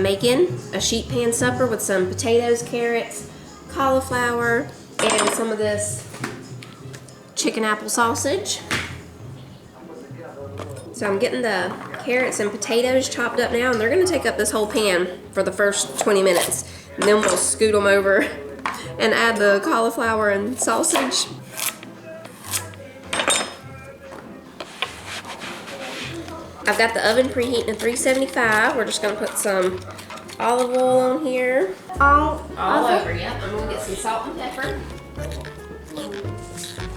making a sheet pan supper with some potatoes, carrots, cauliflower, and some of this chicken apple sausage. So I'm getting the carrots and potatoes chopped up now, and they're gonna take up this whole pan for the first 20 minutes. And then we'll scoot them over and add the cauliflower and sausage. I've got the oven preheating at 375. We're just gonna put some olive oil on here. All over, yep. I'm gonna get some salt and pepper.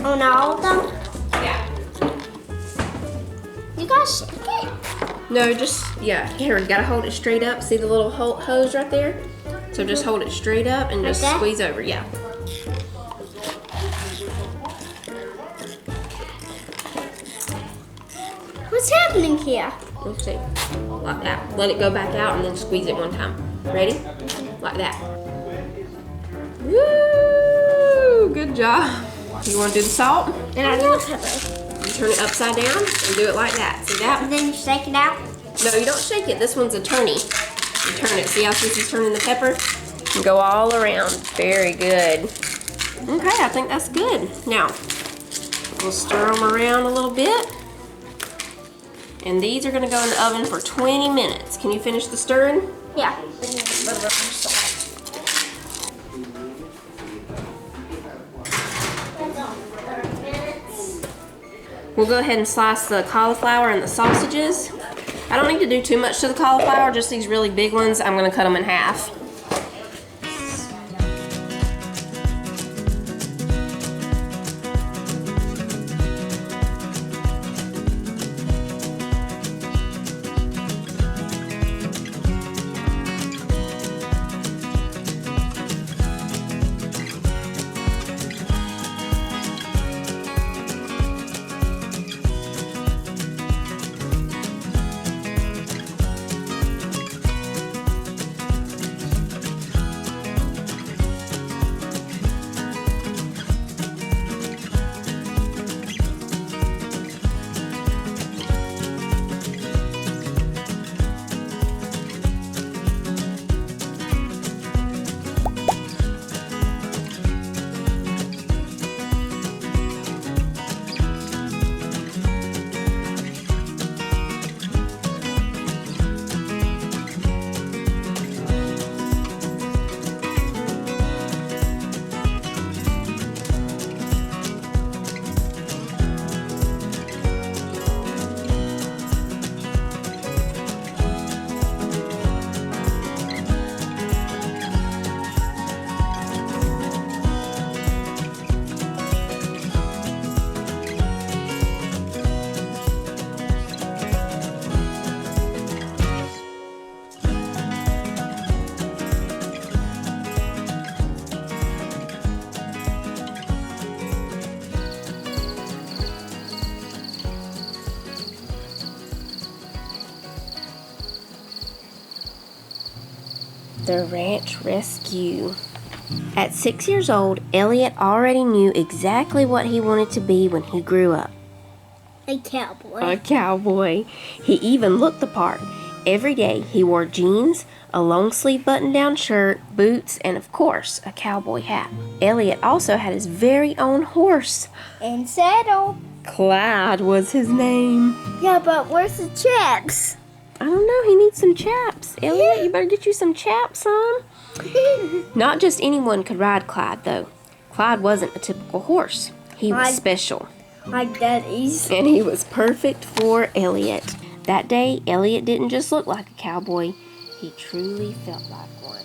On all of them? Yeah. You gotta shake it. No, just, yeah, here, you gotta hold it straight up. See the little hose right there? So just hold it straight up and just squeeze over, yeah. What's happening here? Let's see, like that. Let it go back out and then squeeze it one time. Ready? Like that. Woo! Good job. You wanna do the salt? And I do the pepper. You turn it upside down and do it like that. See that? And then you shake it out? No, you don't shake it. This one's a turny. You turn it. See how Sissy's turning the pepper? And go all around. Very good. Okay, I think that's good. Now, we'll stir them around a little bit. And these are gonna go in the oven for 20 minutes. Can you finish the stirring? Yeah. We'll go ahead and slice the cauliflower and the sausages. I don't need to do too much to the cauliflower, just these really big ones. I'm gonna cut them in half. The Ranch Rescue. At 6 years old, Elliot already knew exactly what he wanted to be when he grew up. A cowboy. A cowboy. He even looked the part. Every day he wore jeans, a long sleeve button down shirt, boots, and of course, a cowboy hat. Elliot also had his very own horse. And saddle. Clyde was his name. Yeah, but where's the chaps? I don't know, he needs some chaps. Elliot, you better get you some chaps, son. Not just anyone could ride Clyde, though. Clyde wasn't a typical horse. He was special. Like Daddy's. And he was perfect for Elliot. That day, Elliot didn't just look like a cowboy. He truly felt like one.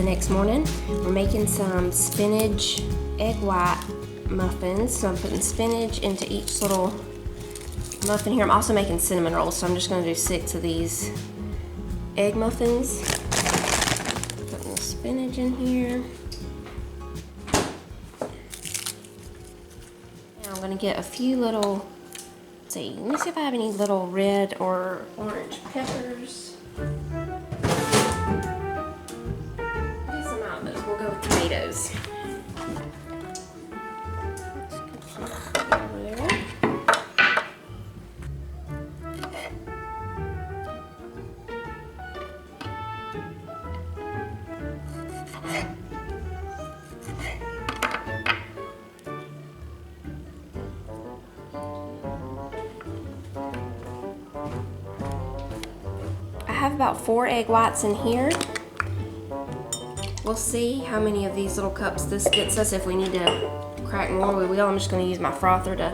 Next morning, we're making some spinach egg white muffins. So I'm putting spinach into each little muffin here. I'm also making cinnamon rolls, so I'm just going to do 6 of these egg muffins. Putting the spinach in here. Now I'm gonna get a few little, let's see, let me see if I have any little red or orange peppers. Get some out of those. We'll go with tomatoes. Over there. I have about 4 egg whites in here. We'll see how many of these little cups this gets us. If we need to crack more, we will. I'm just going to use my frother to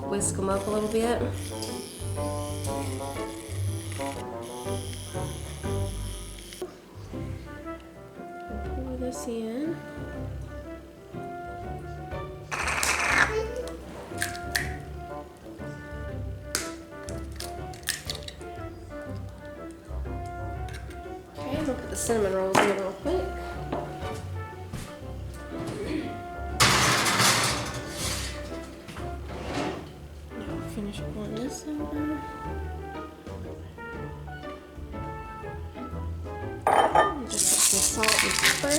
whisk them up a little bit. Pour this in. Okay, I'm gonna put the cinnamon rolls in real quick. Now I'll finish pouring this over. And just put some salt and pepper.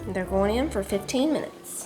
They're going in for 15 minutes.